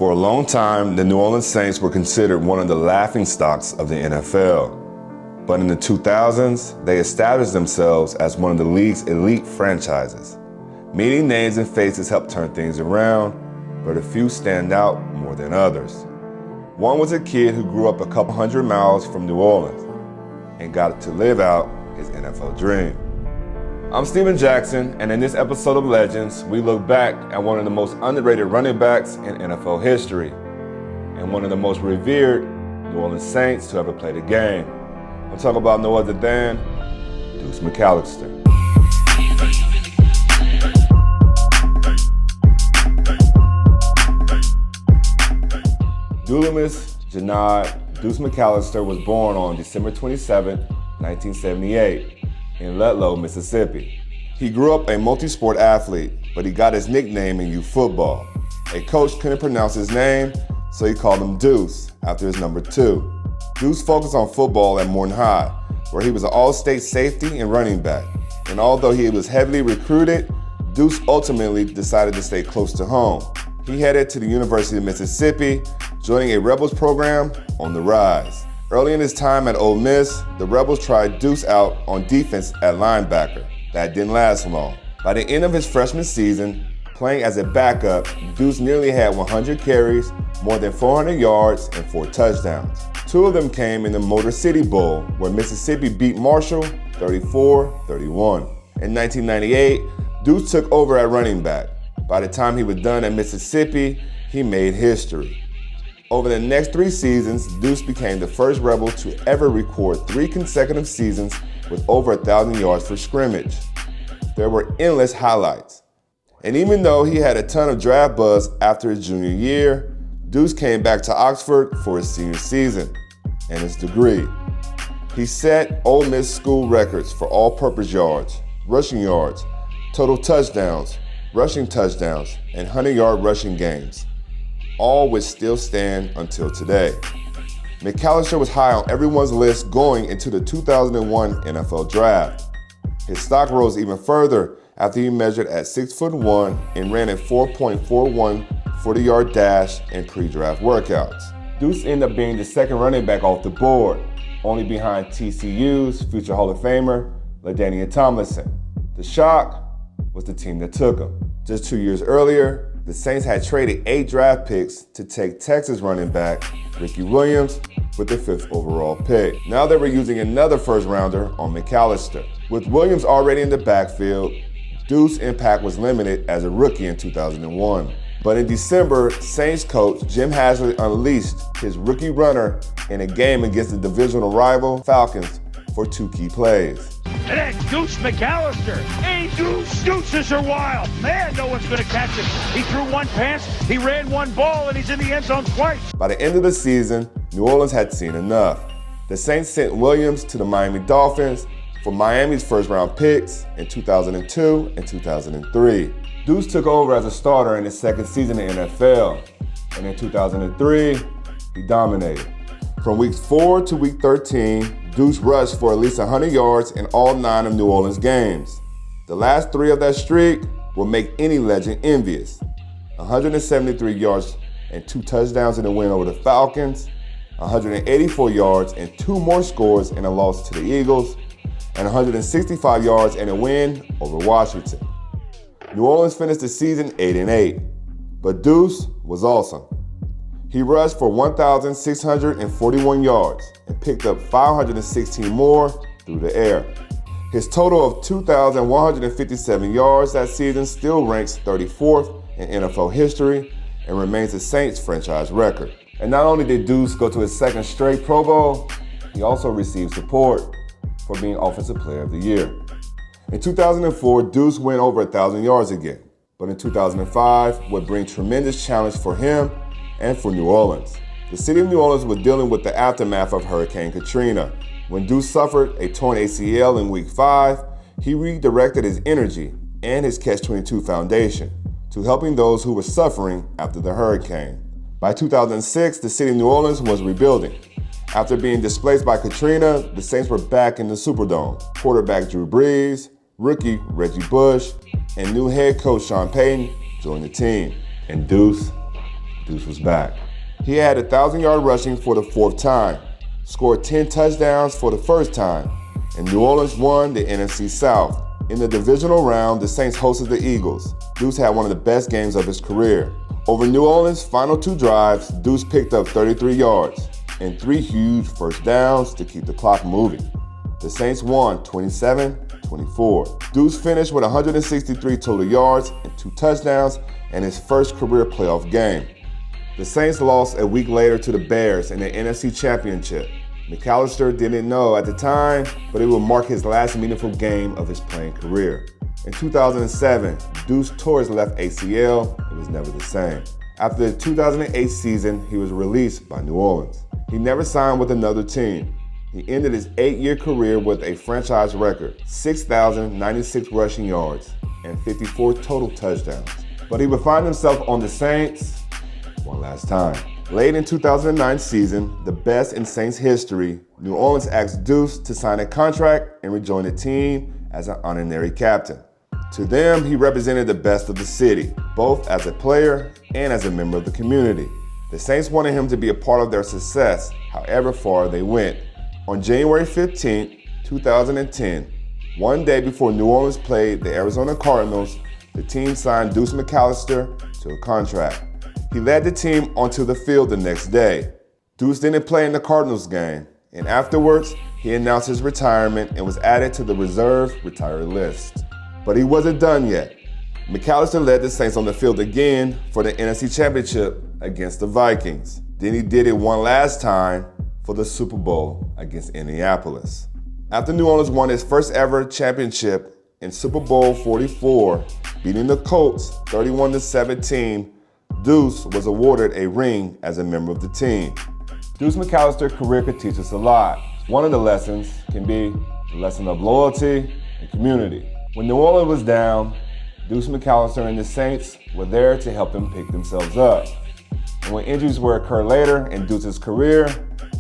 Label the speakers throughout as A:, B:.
A: For a long time, the New Orleans Saints were considered one of the laughingstocks of the NFL. But in the 2000s, they established themselves as one of the league's elite franchises. Meeting names and faces helped turn things around, but a few stand out more than others. One was a kid who grew up a couple hundred miles from New Orleans and got to live out his NFL dream. I'm Steven Jackson, and in this episode of Legends, we look back at one of the most underrated running backs in NFL history and one of the most revered New Orleans Saints to ever play the game. I'm talking about no other than Deuce McAllister. Dulimus Janad Deuce McAllister was born on December 27, 1978. In Ludlow, Mississippi. He grew up a multi-sport athlete, but he got his nickname in youth football. A coach couldn't pronounce his name, so he called him Deuce after his number 2. Deuce focused on football at Morton High, where he was an all-state safety and running back. And although he was heavily recruited, Deuce ultimately decided to stay close to home. He headed to the University of Mississippi, joining a Rebels program on the rise. Early in his time at Ole Miss, the Rebels tried Deuce out on defense at linebacker. That didn't last long. By the end of his freshman season, playing as a backup, Deuce nearly had 100 carries, more than 400 yards, and 4 touchdowns. 2 of them came in the Motor City Bowl, where Mississippi beat Marshall 34-31. In 1998, Deuce took over at running back. By the time he was done at Mississippi, he made history. Over the next 3 seasons, Deuce became the first Rebel to ever record 3 consecutive seasons with over 1,000 yards for scrimmage. There were endless highlights. And even though he had a ton of draft buzz after his junior year, Deuce came back to Oxford for his senior season and his degree. He set Ole Miss school records for all-purpose yards, rushing yards, total touchdowns, rushing touchdowns, and 100-yard rushing games, all which still stand until today. McAllister was high on everyone's list going into the 2001 NFL Draft. His stock rose even further after he measured at 6'1" and ran a 4.41 40-yard dash in pre-draft workouts. Deuce ended up being the second running back off the board, only behind TCU's future Hall of Famer, LaDainian Tomlinson. The shock was the team that took him. Just 2 years earlier, the Saints had traded 8 draft picks to take Texas running back Ricky Williams with the 5th overall pick. Now they were using another first-rounder on McAllister. With Williams already in the backfield, Deuce's impact was limited as a rookie in 2001. But in December, Saints coach Jim Haslett unleashed his rookie runner in a game against the divisional rival Falcons for 2 key plays.
B: And then Deuce McAllister. Hey, Deuce. Deuces are wild. Man, no one's going to catch him. He threw 1 pass, he ran 1 ball, and he's in the end zone twice.
A: By the end of the season, New Orleans had seen enough. The Saints sent Williams to the Miami Dolphins for Miami's first-round picks in 2002 and 2003. Deuce took over as a starter in his second season in the NFL, and in 2003, he dominated. From week 4 to week 13, Deuce rushed for at least 100 yards in all 9 of New Orleans games. The last 3 of that streak will make any legend envious. 173 yards and 2 touchdowns in the win over the Falcons, 184 yards and 2 more scores in a loss to the Eagles, and 165 yards in a win over Washington. New Orleans finished the season 8-8, but Deuce was awesome. He rushed for 1,641 yards and picked up 516 more through the air. His total of 2,157 yards that season still ranks 34th in NFL history and remains the Saints' franchise record. And not only did Deuce go to his 2nd straight Pro Bowl, he also received support for being Offensive Player of the Year. In 2004, Deuce went over 1,000 yards again, but in 2005 would bring tremendous challenge for him and for New Orleans. The city of New Orleans was dealing with the aftermath of Hurricane Katrina. When Deuce suffered a torn ACL in week 5, he redirected his energy and his Catch-22 Foundation to helping those who were suffering after the hurricane. By 2006, the city of New Orleans was rebuilding. After being displaced by Katrina, the Saints were back in the Superdome. Quarterback Drew Brees, rookie Reggie Bush, and new head coach Sean Payton joined the team. And Deuce Deuce was back. He had 1,000-yard rushing for the 4th time, scored 10 touchdowns for the 1st time, and New Orleans won the NFC South. In the divisional round, the Saints hosted the Eagles. Deuce had one of the best games of his career. Over New Orleans' final 2 drives, Deuce picked up 33 yards and 3 huge first downs to keep the clock moving. The Saints won 27-24. Deuce finished with 163 total yards and 2 touchdowns and his first career playoff game. The Saints lost a week later to the Bears in the NFC Championship. McAllister didn't know at the time, but it would mark his last meaningful game of his playing career. In 2007, Deuce tore his left ACL and was never the same. After the 2008 season, he was released by New Orleans. He never signed with another team. He ended his 8-year career with a franchise record, 6,096 rushing yards and 54 total touchdowns. But he would find himself on the Saints one last time. Late in 2009 season, the best in Saints history, New Orleans asked Deuce to sign a contract and rejoin the team as an honorary captain. To them, he represented the best of the city, both as a player and as a member of the community. The Saints wanted him to be a part of their success, however far they went. On January 15, 2010, one day before New Orleans played the Arizona Cardinals, the team signed Deuce McAllister to a contract. He led the team onto the field the next day. Deuce didn't play in the Cardinals game, and afterwards, he announced his retirement and was added to the reserve retired list. But he wasn't done yet. McAllister led the Saints on the field again for the NFC Championship against the Vikings. Then he did it one last time for the Super Bowl against Indianapolis. After New Orleans won its first ever championship in Super Bowl 44, beating the Colts 31-17, Deuce was awarded a ring as a member of the team. Deuce McAllister's career could teach us a lot. One of the lessons can be the lesson of loyalty and community. When New Orleans was down, Deuce McAllister and the Saints were there to help them pick themselves up. And when injuries were occurred later in Deuce's career,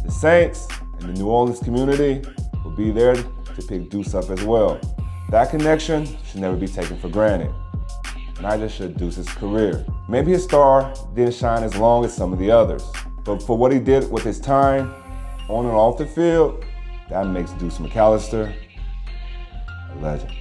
A: the Saints and the New Orleans community will be there to pick Deuce up as well. That connection should never be taken for granted. Neither should Deuce's career. Maybe his star didn't shine as long as some of the others, but for what he did with his time on and off the field, that makes Deuce McAllister a legend.